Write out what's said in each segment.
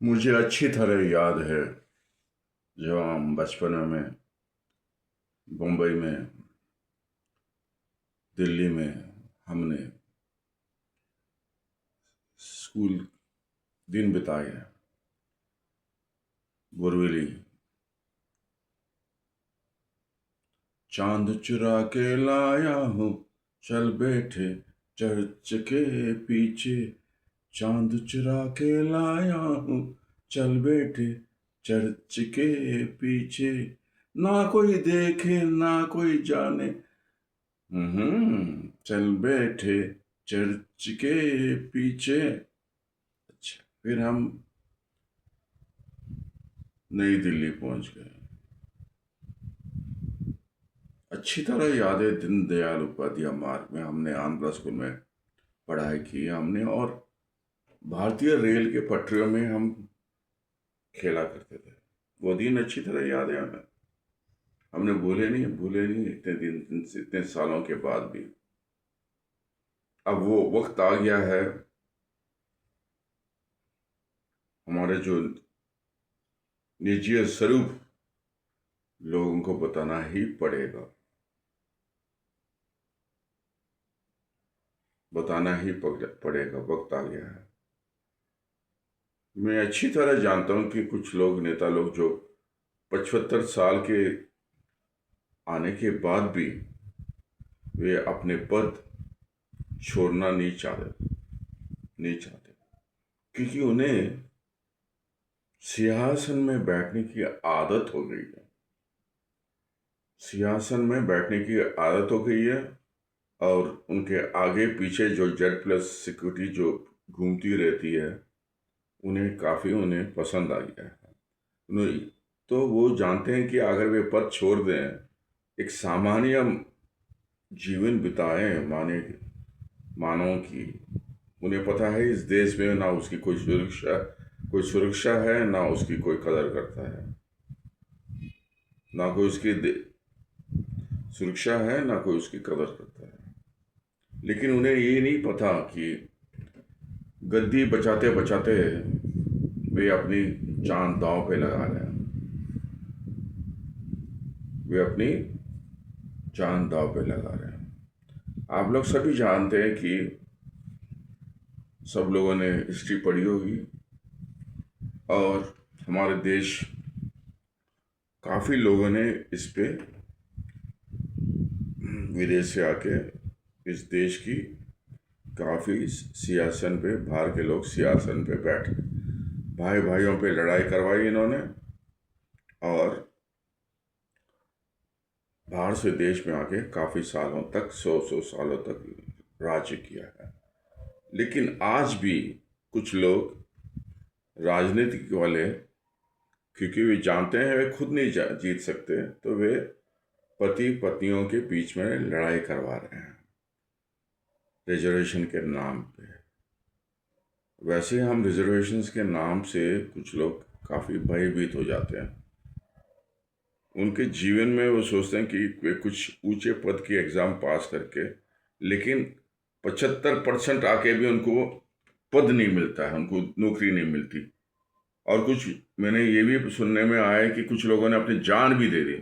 मुझे अच्छी तरह याद है जब हम बचपन में मुंबई में, दिल्ली में हमने स्कूल दिन बिताए हैं। बोरीवली चांद चुरा के लाया हूँ, चल बैठे चर्च के पीछे। चांद चुरा के लाया हूँ, चल बैठे चर्च के पीछे। ना कोई देखे ना कोई जाने, चल बैठे चर्च के पीछे। अच्छा, फिर हम नई दिल्ली पहुंच गए। अच्छी तरह याद है, दीनदयाल उपाध्याय मार्ग में हमने आंध्रा स्कूल में पढ़ाई की हमने, और भारतीय रेल के पटरियों में हम खेला करते थे। वो दिन अच्छी तरह याद है हमें। हमने भूले नहीं इतने सालों के बाद भी। अब वो वक्त आ गया है, हमारे जो निजी स्वरूप लोगों को बताना ही पड़ेगा, बताना ही पड़ेगा। वक्त आ गया है। मैं अच्छी तरह जानता हूं कि कुछ लोग, नेता लोग, जो 75 साल के आने के बाद भी वे अपने पद छोड़ना नहीं चाहते, क्योंकि उन्हें सिंहासन में बैठने की आदत हो गई है। सिंहासन में बैठने की आदत हो गई है, और उनके आगे पीछे जो जेड प्लस सिक्योरिटी जो घूमती रहती है, उन्हें पसंद आ गया है। उन्हें तो वो जानते हैं कि अगर वे पद छोड़ दें, एक सामान्य जीवन बिताएं मानव की, उन्हें पता है इस देश में ना उसकी कोई सुरक्षा है, ना उसकी कोई कदर करता है। ना कोई उसकी सुरक्षा है, ना कोई उसकी कदर करता है। लेकिन उन्हें ये नहीं पता कि गद्दी बचाते बचाते वे अपनी जान दांव पे लगा रहे हैं। वे अपनी जान दांव पे लगा रहे हैं। आप लोग सभी जानते हैं कि सब लोगों ने हिस्ट्री पढ़ी होगी, और हमारे देश, काफ़ी लोगों ने इस पे विदेश से आके इस देश की काफ़ी सियासन पे, बाहर के लोग सियासन पे बैठ भाई भाइयों पे लड़ाई करवाई इन्होंने, और बाहर से देश में आके काफ़ी सालों तक, 100 सालों तक राज्य किया है। लेकिन आज भी कुछ लोग, राजनीतिक वाले, क्योंकि वे जानते हैं वे खुद नहीं जीत सकते, तो वे पति पत्नियों के बीच में लड़ाई करवा रहे हैं रिजर्वेशन के नाम पे। वैसे हम रिजर्वेशंस के नाम से कुछ लोग काफ़ी भयभीत हो जाते हैं। उनके जीवन में वो सोचते हैं कि वे कुछ ऊंचे पद की एग्ज़ाम पास करके, लेकिन 75% आके भी उनको पद नहीं मिलता है, उनको नौकरी नहीं मिलती। और कुछ, मैंने ये भी सुनने में आया है कि कुछ लोगों ने अपनी जान भी दे दी,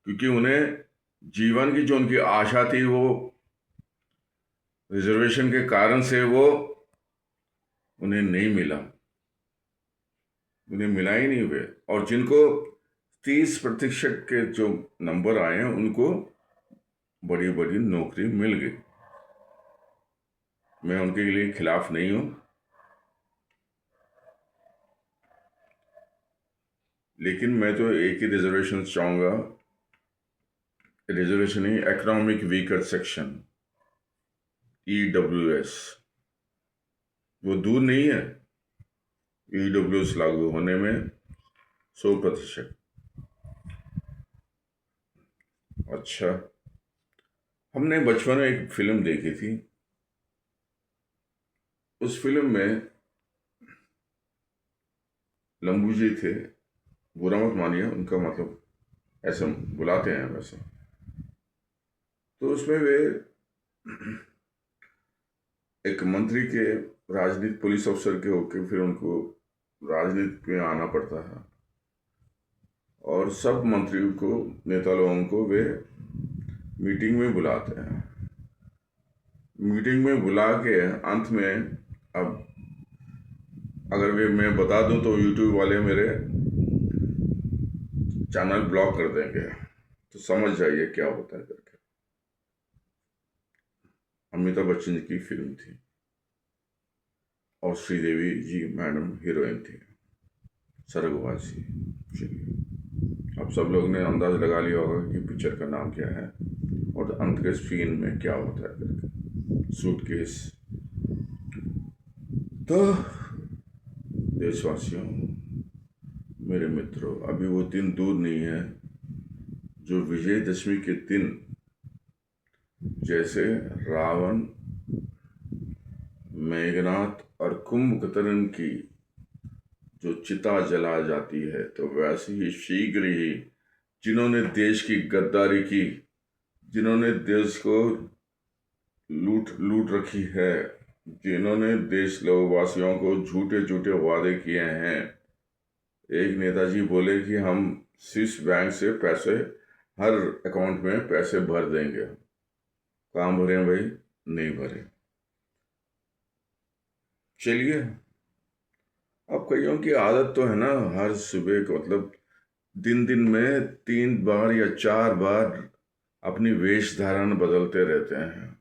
क्योंकि उन्हें जीवन की जो उनकी आशा थी, वो रिजर्वेशन के कारण से वो उन्हें नहीं मिला। उन्हें मिला ही नहीं हुए। और जिनको 30% के जो नंबर आए हैं, उनको बड़ी बड़ी नौकरी मिल गई। मैं उनके लिए खिलाफ नहीं हूं, लेकिन मैं तो एक ही रिजर्वेशन चाहूंगा। रिजर्वेशन ही, इकोनॉमिक वीकर सेक्शन, EWS, वो दूर नहीं है। EWS लागू होने में 100%। अच्छा, हमने बचपन में एक फिल्म देखी थी। उस फिल्म में लंबू जी थे, बुरा मत मानिए, उनका मतलब ऐसे बुलाते हैं वैसे। तो उसमें वे एक मंत्री के, राजनीति पुलिस अफसर के होके, फिर उनको राजनीति में आना पड़ता है और सब मंत्रियों को, नेता लोगों को वे मीटिंग में बुलाते हैं। मीटिंग में बुला के अंत में, अब अगर वे मैं बता दूं तो यूट्यूब वाले मेरे चैनल ब्लॉक कर देंगे, तो समझ जाइए क्या होता है करके। अमिताभ बच्चन जी की फिल्म थी और श्रीदेवी जी मैडम हीरोइन थी, स्वर्गवासी। चलिए, अब सब लोग ने अंदाज लगा लिया होगा कि पिक्चर का नाम क्या है और अंत के सीन में क्या होता है करके। सूटकेस। तो देशवासियों, मेरे मित्रों, अभी वो दिन दूर नहीं है जो विजयदशमी के दिन जैसे रावण, मेघनाथ और कुंभकर्ण की जो चिता जला जाती है, तो वैसे ही शीघ्र ही जिन्होंने देश की गद्दारी की, जिन्होंने देश को लूट रखी है, जिन्होंने देश लोकवासियों को झूठे झूठे वादे किए हैं। एक नेताजी बोले कि हम स्विस बैंक से पैसे हर अकाउंट में पैसे भर देंगे। कहाँ भरे हैं भाई? नहीं भरे। चलिए, अब कईयों की आदत तो है ना, हर सुबह को मतलब दिन दिन में 3 बार या 4 बार अपनी वेश धारण बदलते रहते हैं।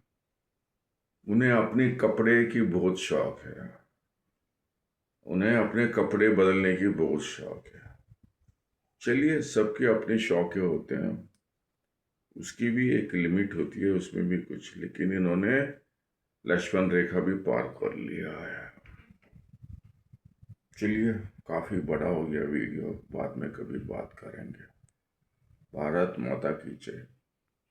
उन्हें अपनी कपड़े की बहुत शौक है, उन्हें अपने कपड़े बदलने की बहुत शौक है। चलिए, सबके अपने शौक होते हैं, उसकी भी एक लिमिट होती है, उसमें भी कुछ, लेकिन इन्होंने लक्ष्मण रेखा भी पार कर लिया है। चलिए, काफ़ी बड़ा हो गया वीडियो, बाद में कभी बात करेंगे। भारत माता की जय।